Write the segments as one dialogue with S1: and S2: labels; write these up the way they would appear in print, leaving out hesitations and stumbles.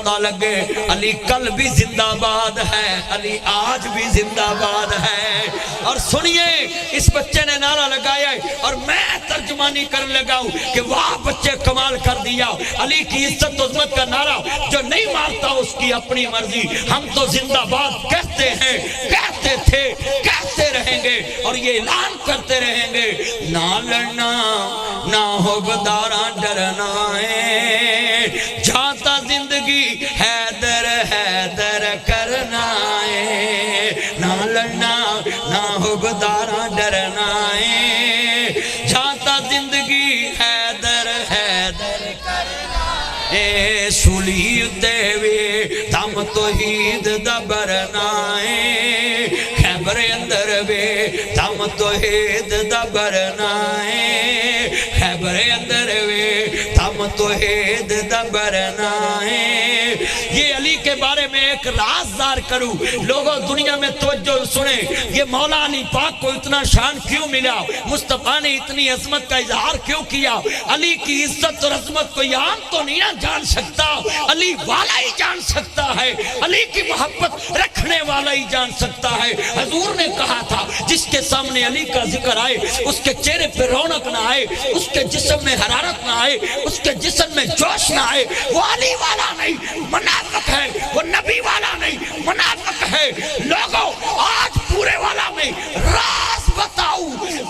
S1: پتہ لگے علی کل بھی زندہ باد ہے، علی آج بھی زندہ باد ہے۔ اور سنیے اس بچے نے نعرہ لگایا ہے اور میں ترجمانی کرنے لگا ہوں کہ واہ بچے کمال کر دیا۔ علی کی عزت و عظمت کا نعرہ جو نہیں مارتا اس کی اپنی مرضی، ہم تو زندہ باد کہتے ہیں، کہتے تھے، کہتے رہیں گے اور یہ اعلان کرتے رہیں گے۔ نہ لڑنا نہ ہو بداراں ڈرنا ہے، جاتا زندگی حیدر حیدر کرنا ہے۔ نہ لڑنا نہ ہو بداراں ڈرنا ہے، جاتا زندگی حیدر حیدر کرنا ہے۔ سولی اتے وے دم توحید دا برنا ہے، خیبر اندر وے دم توحید دا برنا ہے، خیبر اندر وے دم توحید دا برنا ہے۔ یہ علی کے بارے میں ایک رازدار کروں، لوگوں دنیا میں توجہ سنیں، یہ مولا علی پاک کو اتنا شان کیوں ملا، مصطفیٰ نے اتنی عظمت کا اظہار کیوں کیا؟ علی کی عزت اور عظمت کو عام تو نہیں جان سکتا، علی والا ہی جان سکتا ہے، علی کی محبت رکھنے والا ہی جان سکتا ہے۔ حضور نے کہا تھا جس کے سامنے علی کا ذکر آئے اس کے چہرے پہ رونق نہ آئے، اس کے جسم میں حرارت نہ آئے، اس کے جسم میں جوش نہ آئے، وہ علی والا نہیں منافق ہے، وہ نبی والا نہیں منافق ہے۔ لوگوں آج پورے والا میں راز بتاؤ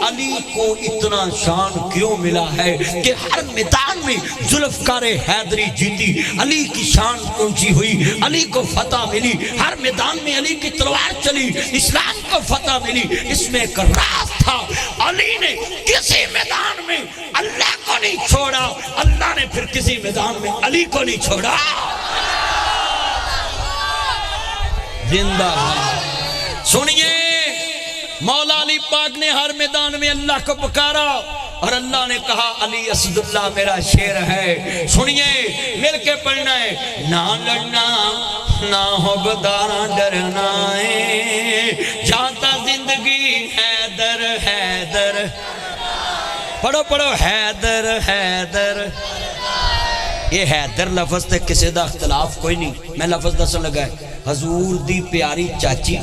S1: علی کو اتنا شان کیوں ملا ہے کہ ہر میدان میں ذوالفقار حیدری جیتی، علی کی شان اونچی ہوئی، علی کو فتح ملی، ہر میدان میں علی کی تلوار چلی، اسلام کو فتح ملی۔ اس میں ایک راز تھا، علی نے کسی میدان میں اللہ کو نہیں چھوڑا، اللہ نے پھر کسی میدان میں علی کو نہیں چھوڑا۔ زندہ باد۔ سنیے مولا علی پاک نے ہر میدان میں اللہ کو پکارا اور اللہ نے کہا علی اسد اللہ میرا شیر ہے۔ سنیے مل کے پڑھنا ہے، نہ لڑنا نہ ہو بداراں ڈرنا ہے، جاتا زندگی حیدر حیدر، پڑھو پڑھو حیدر حیدر۔ یہ حیدر لفظ تے کسی دا اختلاف کوئی نہیں، میں لفظ دسن لگا ہے۔ حضور دی پیاری چاچی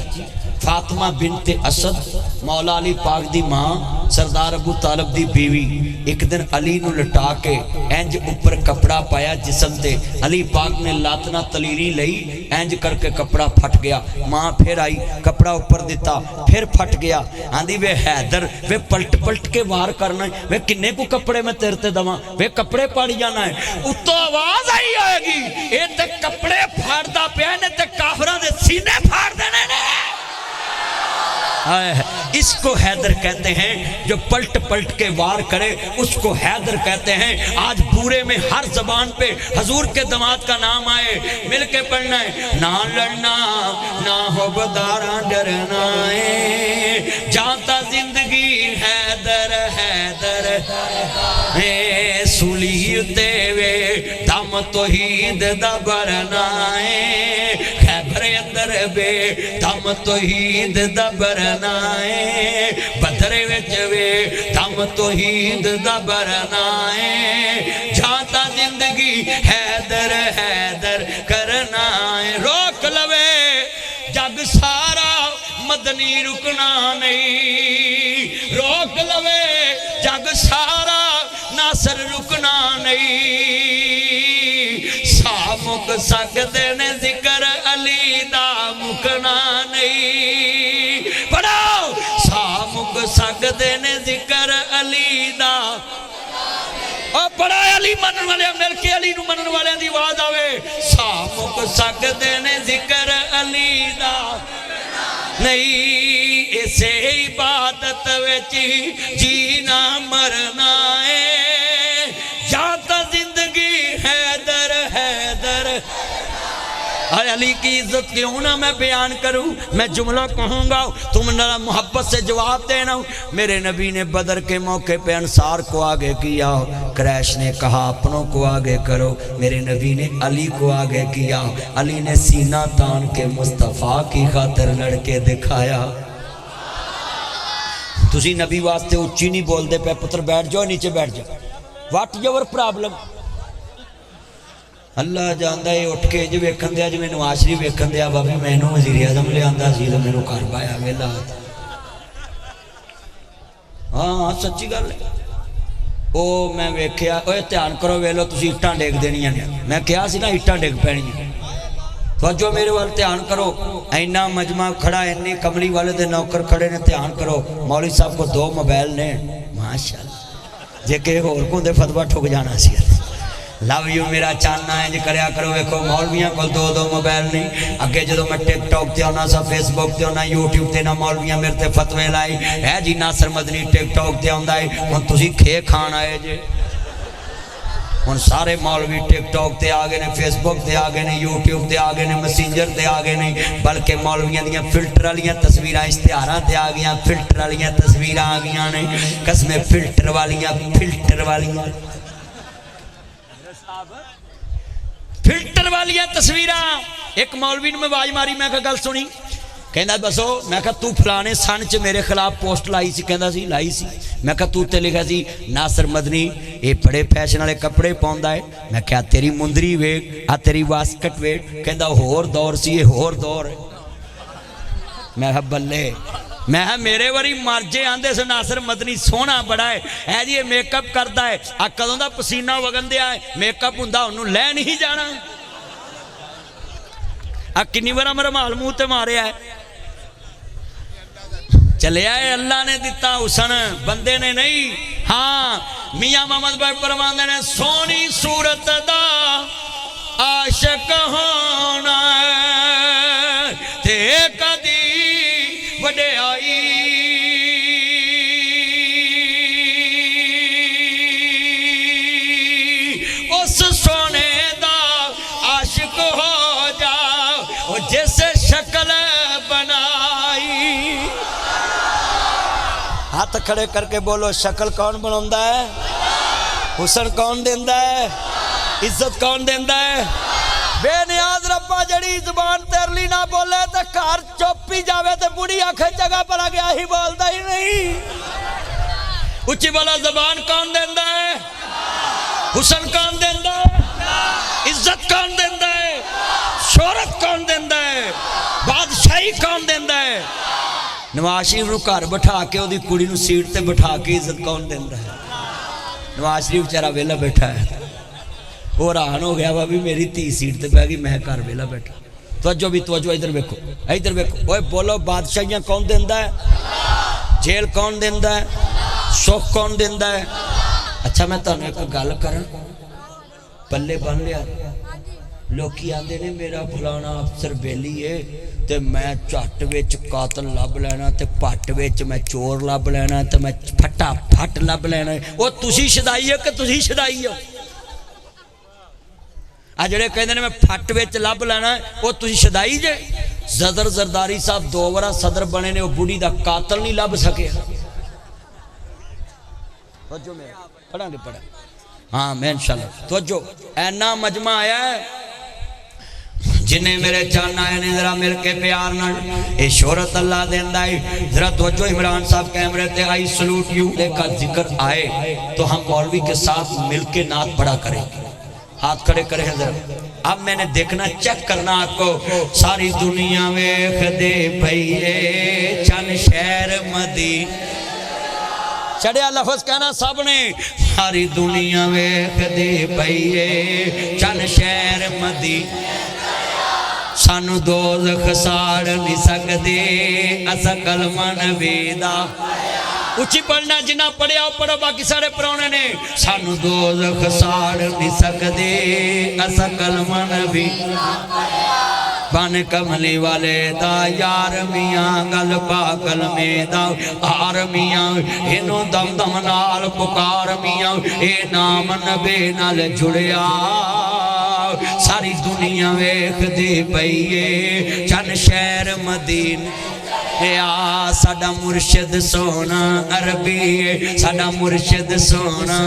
S1: فاطمہ بنت اسد مولا علی پاک دی ماں سردار ابو طالب دی بیوی ایک دن علی نو لٹا کے اینج اوپر کپڑا پایا جسم تے، علی پاک نے لاتنا تلیری لئی، اینج کر کے کپڑا پھٹ گیا، ماں پھر آئی کپڑا اوپر دیتا پھر پھٹ گیا، آندھی وے حیدر وے پلٹ پلٹ کے وار کرنا ہے، وے کنے کو کپڑے میں تیرتے دماں، وے کپڑے پاڑی جانا ہے۔ اتو آواز آئی آئے گی اے تے کپڑے پھاڑ دا پیانے تے کافران دے سینے پھاڑ دینے نے۔ اس کو حیدر کہتے ہیں، جو پلٹ پلٹ کے وار کرے اس کو حیدر کہتے ہیں۔ آج پورے میں ہر زبان پہ حضور کے داماد کا نام آئے، مل کے پڑھنا ہے، نہ لڑنا نہ ہو بداراں ڈرنا ہے، جاتا زندگی حیدر حیدر ہے، سولی اتے وے دم توحید دا برنا ہے، خیبر اندر بے دم توحید دا برنا ہے، بدر وچ وے دم توحید دا برنا ہے، جاتا زندگی حیدر حیدر کرنا ہے۔ روک لوے جگ سارا مدنی رکنا نہیں، روک لوے جگ سارا ناصر رکنا نہیں، سا مک سکدے نے ذکر علی دا مکنا نہیں، پڑھو سا مک سکدے نے ذکر علی دا، اور پڑھا علی منن والے مل کے علی نو منن والے دی آواز آوے، سا مک سکدے نے ذکر علی دا نہیں، اسے عبادت وچ جینا مرنا ہے، جاتا زندگی حیدر حیدر۔ علی کی عزت کیوں نہ میں بیان کروں، میں جملہ کہوں گا تم نہ محبت سے جواب دینا۔ میرے نبی نے بدر کے موقع پہ انصار کو آگے کیا، قریش نے کہا اپنوں کو آگے کرو، میرے نبی نے علی کو آگے کیا، علی نے سینہ تان کے مصطفیٰ کی خاطر لڑکے دکھایا۔ تسی نبی واسطے اچھی نہیں بول دے پہ پتر بیٹھ جاؤ نیچے بیٹھ جاؤ، واٹ یور پرابلم؟ اللہ جاندا ہے اٹھ کے جو ویکھن دیا جویں نواز شریف ویکھن دیا بابی مینوں وزیر اعظم لے آندا سی تے میرے گھر پایا ویلا ہاں سچی گل ہے او میں ویکھیا اوے دھیان کرو ویلو تسی اٹاں ڈیگ دینیاں نے میں کہیا سی نا اٹاں ڈیگ پینیاں توجہ میرے وال دھیان کرو اینا مجمع کھڑا انی کملی والے دے نوکر کھڑے نے دھیان کرو مولوی صاحب کو 2 موبائل نے ماشاءاللہ جے کہ اور کو دے فتوی ٹھک جانا سی لو یو میرا چاننا ہے جی کریا کرو ویکھو مولویاں کو 2 موبائل نہیں اگے جدو میں ٹک ٹاک تے ہونا سا فیس بک تے ہونا یوٹیوب تے نہ مولویاں میرے تے فتوی لائی ہے جی ناصر مدنی ٹک ٹاک تے ہوندا ہے ہن تسی کھے کھان آئے جے ہن سارے مولوی ٹک ٹاک تے آ گئے نے فیس بک تے آ گئے نے یوٹیوب تے آ گئے نے میسنجر تے آ گئے نے بلکہ مولویاں دیاں فلٹر والیاں تصویراں اشتہاراں تے آ گئیاں فلٹر والیاں تصویراں آ گئیاں نے قسمیں فلٹر والیاں فلٹر والیاں تصویراں ایک مولوی نے میں آواز ماری میں گل سنی کہندا بسو میں کہا تو فلانے سن چ میرے خلاف پوسٹ لائی سی کہندا سی لائی سی میں کہا تو تے لکھا سی ناصر مدنی اے بڑے فیشن والے کپڑے پاوندا ہے میں کہا تیری مندری ویکھ آ تیری واسکٹ ویکھ کہندا ہور دور سی اے ہور دور ہے میں کہا بلے میں میرے واری مرجے آندے سے ناصر مدنی سونا بڑا ہے جی یہ میک اپ کرتا ہے آ کدوں دا پسینہ وگن دیا ہے میک اپ ہوندا انہوں لے نہیں جانا آ کنی بار میرا مال منہ تے ماریا ہے چلے آئے اللہ نے دیتا حسن بندے نے نہیں ہاں میاں محمد بھائی فرماندے نے سونی صورت دا عاشق ہونا تے کدی وڈے آئی اس سونے دا عاشق ہو جا جیسے شکل بنائی ہاتھ کھڑے کر کے بولو شکل کون بناوندا ہے حسن کون دیندا ہے عزت کون دیندا ہے بے نیاز ربا جڑی زبان تیرلی نہ بولے تو کار چوپی جاوے تو بڑی آنکھیں جگہ پر آگیا ہی بولتا ہی نہیں اچھی بولا زبان کون دیندا ہے حسن کون دیندا ہے عزت کون دیندا ہے شہرت کون دیندا ہے بادشاہی کون دیندا ہے نواز شریف نو گھر بٹھا کے دی کڑی نو سیٹ تے بٹھا کے عزت کون دیندا ہے نواز شریف بیچارہ ویلا بیٹھا ہے وہ رہان ہو گیا بابی میری 30 سیٹ تے پہ گئی میں گھر ویلا بیٹھا توجہ بھی توجہ ادھر ویکھو اوے بولو بادشاہیاں کون دیندا ہے جیل کون دیندا ہے سکھ کون دیندا ہے اچھا میں تانوں ایک گل کراں پلے بن لیا لوکی آندے نے میرا فلانا افسر بیلی ہے تے میں چٹ وچ قاتل لب لینا تے پٹ وچ میں چور لب لینا تے میں پھٹا پھٹ لب لینا او تسی شدائی ہے کہ تسی شدائی ہو جڑے کہندے نے میں پھٹ وچ لب لینا وہ تسی شدائی جے زدر زرداری صاحب 2 ورا صدر بنے نے وہ بڑی دا قاتل نہیں لب سکے توجہ میں پڑھاں گے پڑھا ہاں میں انشاءاللہ توجہ اینا مجمع آیا ہے جنہیں میرے چاہنا ہے نہیں ذرا مل کے پیار نہ اے شہرت اللہ دیندا ہے ذرا توجہ عمران صاحب کیمرے تے آئی سلوٹ یو کا ذکر آئے تو ہم مولوی کے ساتھ مل کے نعت پڑھا کریں ہاتھ کھڑے کریں ذرا اب میں نے دیکھنا چیک کرنا آپ کو ساری دنیا ویکھ دے پئیے چن شہر مدی چڑھیا لفظ کہنا سب نے ساری دنیا ویکھ دے پئیے چن شہر مدی سانو دوزخ ساڑ نہیں سکدے اسا کلمہ نبی دا اچھی پڑھنا جنہ پڑھے آؤ پڑھو باقی سارے پرونے نے سانو دوزخ ساڑ نہیں سکدے اسا کلمہ نبی بان کملی والے دا یار میاں گل پاگل میں دا آر میاں انہوں دم دم نال پکار میاں اے نام نبی نال جڑیا ساری دنیا ویکھ دے پئیے چن شہر مدین یا ساڈا مرشد سونا عربی ہے ساڈا مرشد سونا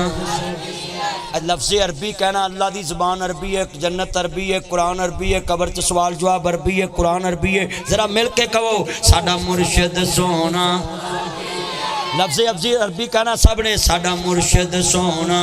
S1: لفظ عربی کہنا اللہ دی زبان عربی ہے جنت عربی ہے قرآن عربی ہے قبر چ سوال جواب عربی ہے قرآن عربی ہے ذرا مل کے کہو ساڈا مرشد سونا لفظ عربی کہنا سب نے ساڈا مرشد سونا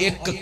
S1: 1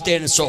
S1: 300।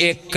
S1: 1।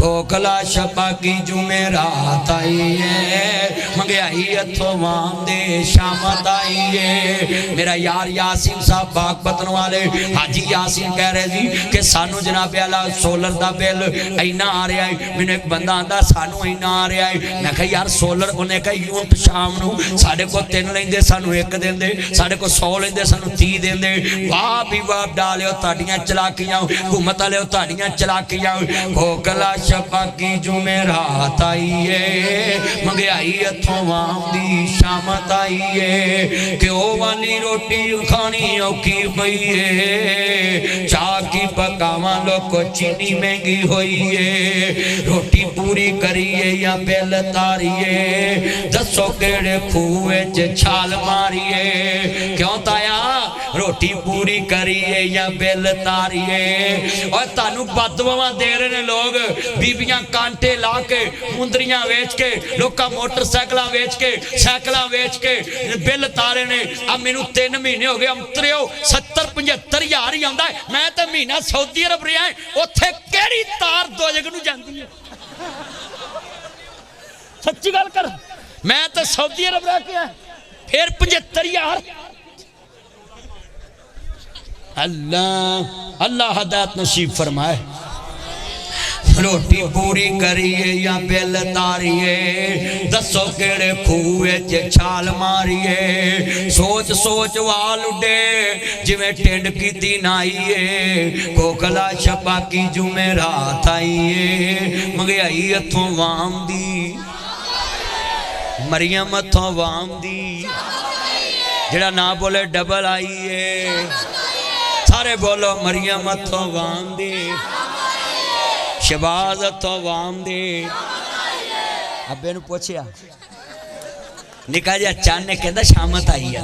S1: کوکلا شپا کی جمعرات آئی ہے منگیائی اتھو وام دے شامت آئی ہے میرا یار یاسین صاحب باغ پتن والے حاجی یاسین کہہ رہے جی کہ سانو جناب اعلیٰ سولر دا بیل اینا آ رہا ہے میں نے ایک بندہ آندہ سانو اینا آ رہا ہے میں کہا یار سولر انہیں کہا یونٹ شام نو ساڑھے کو 3 لیں دے سانو 1 دیں دے ساڑھے کو 100 لیں دے سانو 30 دیں دے واہ بھی واہ ڈالے ہو تاڑیاں چلا کیاں حکومت آلے ہو تاڑیاں چلا کیاں کوکلا شپا کی جمعرات آئی ہے منگیائی اتھوں وام دی شامت آئی ہے کہ او والی روٹی کھانی اوکی ہوئی ہے چاہ کی پکاواں لوگ کو چینی مہنگی ہوئی ہے روٹی پوری کریے یا بیل تاریے دسو کیڑے کھوئے چھال ماریے کیوں تایا روٹی پوری کریے یا بیل تاریے اور تانو بدواں دے رہے لوگ بیبیاں کانٹے لا کے مندریاں ویچ کے لوکا موٹر سائیکلاں ویچ کے سائیکلاں ویچ کے بیل تارے نے اب میں نو 3 مہینے ہو گئے ہم تریو 70-75 ہزار ہی آندہ ہے میں تے مہینہ سعودی عرب رہا ہے اوتھے کیڑی تار دو جگہ نو جاندی ہے سچی گل کر میں تے سعودی عرب رہ کے پھر 75 ہزار اللہ ہدایت نصیب فرمائے روٹی پوری کریے یا بیل تاریے دسو کیڑے کھوئے چھال ماریے سوچ سوچ وال اڈے جویں ٹینڈ کی دین آئیے کوکلا شپا کی جمعرات آئیے منگیائی اتھوں وام دی مریم اتھوں وام دی جڑا نہ بولے ڈبل آئیے سارے بولو مریم اتھوں وام دی شباز اتھوں وام دی اب بینو پوچھیا نکا جا چانے کہندہ شامت آئی ہے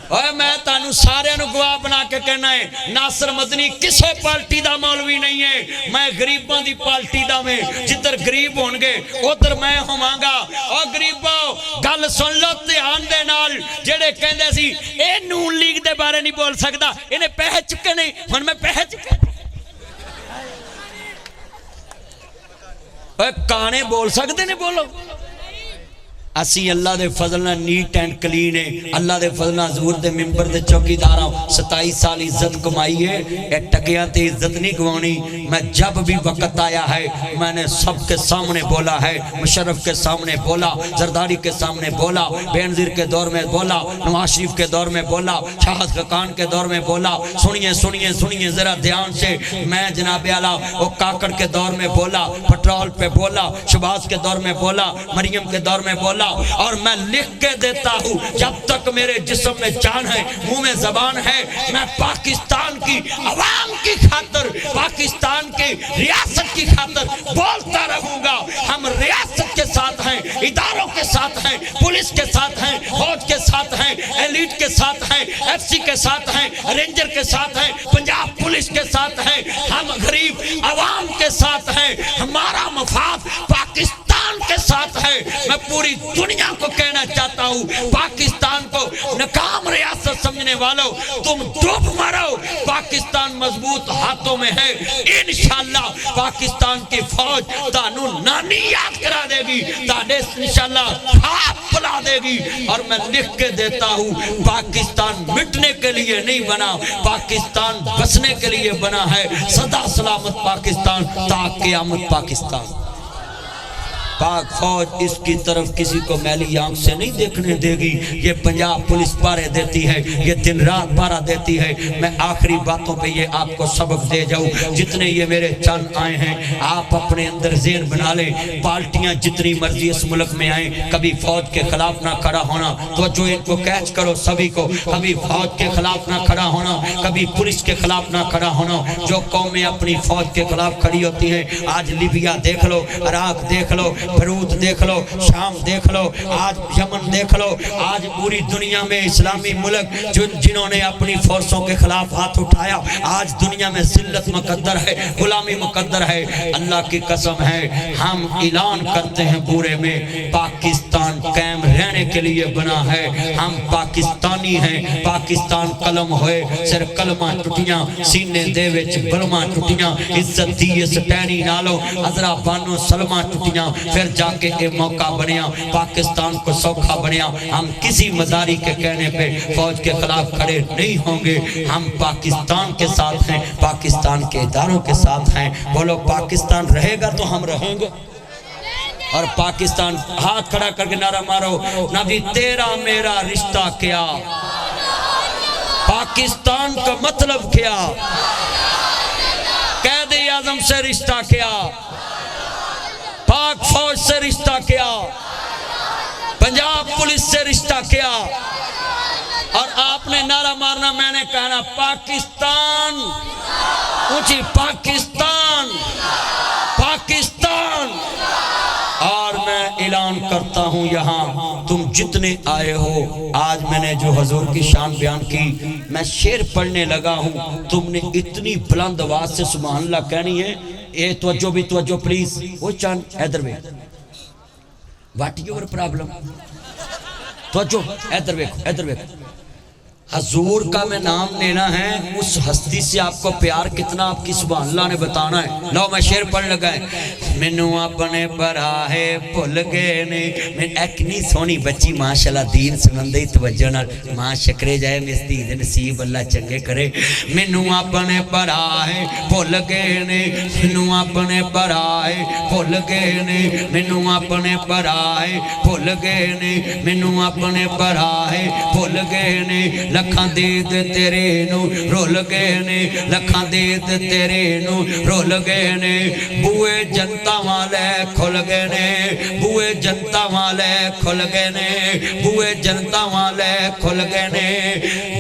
S1: اور میں تانو سارے نو گواہ بنا کے کہنا ہے ناصر مدنی کسے پالٹی دا مولوی نہیں ہے میں غریباں دی پالٹی دا میں جدر غریب ہونگے ادھر میں ہمانگا اور غریباں گل سن لو دھیان دے نال جڑے کہندے سی اے نون لیگ دے بارے نہیں بول سکتا انہیں پہ چکے نہیں ہن میں پہ چکے کانے بول سکتے نہیں بولو اسی اللہ دے فضلنا نیٹ اینڈ کلین ہے اللہ دے فضلنا حضور دے ممبر دے چوکی دارا 27 سال عزت کمائی ہے اے ٹکیاں تے عزت نہیں گوانی میں جب بھی وقت آیا ہے میں نے سب کے سامنے بولا ہے مشرف کے سامنے بولا زرداری کے سامنے بولا بینظیر کے دور میں بولا نواز شریف کے دور میں بولا شاہد خاقان کے دور میں بولا سنیے ذرا دھیان سے میں جناب اعلیٰ وہ کاکڑ کے دور میں بولا پٹرول پہ بولا شباز کے دور میں بولا مریم کے دور میں بولا اور میں لکھ کے دیتا ہوں جب تک میرے جسم میں جان ہے منہ میں زبان ہے میں پاکستان کی عوام کی خاطر پاکستان کی ریاست کی خاطر بولتا رہوں گا ہم ریاست کے ساتھ ہیں اداروں کے ساتھ ہیں پولیس کے ساتھ ہیں فوج کے ساتھ ہیں ایلیٹ کے ساتھ ہیں ایف سی کے ساتھ ہیں رینجر کے ساتھ ہیں پنجاب پولیس کے ساتھ ہیں ہم غریب عوام کے ساتھ ہیں ہمارا مفاد پاکستان کے ساتھ ہے میں پوری دنیا کو کہنا چاہتا ہوں پاکستان کو ناکام ریاست سمجھنے والوں تم ڈوب مرو پاکستان مضبوط ہاتھوں میں ہے انشاءاللہ پاکستان کی فوج تانو نانی یاد کرا دے گی تانے انشاءاللہ ہاتھ پلا دے گی اور میں لکھ کے دیتا ہوں پاکستان مٹنے کے لیے نہیں بنا پاکستان بسنے کے لیے بنا ہے سدا سلامت پاکستان تا قیامت پاکستان پاک فوج اس کی طرف کسی کو میلی آنکھ سے نہیں دیکھنے دے گی یہ پنجاب پولیس پارے دیتی ہے یہ دن رات پارا دیتی ہے میں آخری باتوں پہ یہ آپ کو سبق دے جاؤں جتنے یہ میرے چند آئے ہیں آپ اپنے اندر ذہن بنا لیں پارٹیاں جتنی مرضی اس ملک میں آئیں کبھی فوج کے خلاف نہ کھڑا ہونا تو جو ان کو کیچ کرو سبھی کو کبھی فوج کے خلاف نہ کھڑا ہونا کبھی پولیس کے خلاف نہ کھڑا ہونا جو قومیں اپنی فوج کے خلاف کھڑی ہوتی ہیں آج لیبیا دیکھ لو عراق دیکھ لو بیروت دیکھ لو، شام دیکھ لو، آج یمن دیکھ لو، آج پوری دنیا میں اسلامی ملک جنہوں نے اپنی فورسوں کے خلاف ہاتھ اٹھایا، آج دنیا میں ذلت مقدر ہے، غلامی مقدر ہے۔ اللہ کی قسم ہے، ہم اعلان کرتے ہیں پورے میں، پاکستان قائم رہنے کے لیے بنا ہے، ہم پاکستانی ہیں۔ پاکستان قلم ہوئے سر کلمہ ٹوٹیاں، سینے دے وچ بلمہ ٹوٹیاں، عزت دی سٹینی نالو عذرا بانو سلمہ ٹوٹیاں، پھر جا کے اے موقع بنیا، پاکستان کو سوکھا بنیا۔ ہم کسی مداری کے کہنے پہ فوج کے خلاف کھڑے نہیں ہوں گے، ہم پاکستان کے ساتھ ہیں، پاکستان کے اداروں کے ساتھ ہیں۔ بولو پاکستان رہے گا تو ہم رہیں گے، اور پاکستان ہاتھ کھڑا کر کے نعرہ مارو، نبی تیرا میرا رشتہ کیا، پاکستان کا مطلب کیا، قائد اعظم سے رشتہ کیا، پاک فوج سے رشتہ کیا، پنجاب پولیس سے رشتہ کیا، اور آپ نے نعرہ مارنا، میں نے کہنا پاکستان، اونچی پاکستان، پاکستان۔ اور میں اعلان کرتا ہوں یہاں تم جتنے آئے ہو، آج میں نے جو حضور کی شان بیان کی، میں شعر پڑھنے لگا ہوں، تم نے اتنی بلند آواز سے سبحان اللہ کہنی ہے۔ اے توجہ بھی توجہ پلیز، وہ چاند ادھر ویکھ، واٹ یور پرابلم، توجہ ادھر ویکھ، ادھر ویکھ۔ حضور کا میں نام لینا ہے، اس ہستی سے آپ کو پیار کتنا آپ کی سبحان اللہ نے بتانا ہے۔ لو میں شعر پڑھ لگا ہے، مینوں اپنے براہے بھول گئے نے، میں ایک نہیں سونی بچی ماشاءاللہ دین سنن دی توجہ نال، ماں شکرے جائے مستی دے نصیب اللہ چنگے کرے۔ مینوں اپنے براہے بھول گئے نے، مینوں اپنے براہے بھول گئے نے، مینوں اپنے براہے بھول گئے نے، مینوں اپنے براہے بھول گئے نے، لکھاں دید تیرے نو رول گئے نے، لکھاں دید تیرے نو رول گئے نے، بوئے جنتا والے کھل گئے نے، بوئے جنتا والے کھل گئے نے، بوئے جنتا والے کھل گئے نے،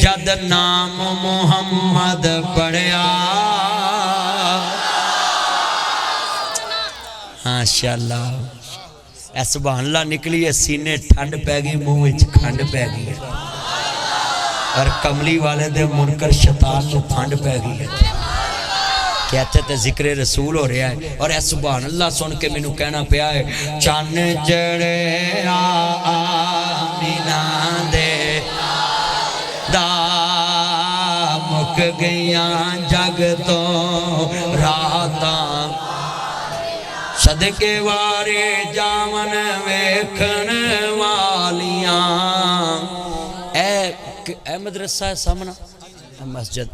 S1: جد نام محمد پڑھیا۔ ماشاءاللہ، اے سبحان اللہ نکلی ہے، سینے ٹھنڈ پہ گئی، منہ وچ کھنڈ پہ گئی ہے، اور کملی والے دے منکر شیطان کو پھانڈ پہ گئی ہے۔ کہتے تھے ذکر رسول ہو رہا ہے، اور اے سبحان اللہ سن کے میں نو کہنا پیا ہے، چان جڑے آمینہ دے دا مک گیاں جگ تو راتاں، صدقے وارے جامن ویکھن والیاں۔ اے مدرسہ ہے سامنا مسجد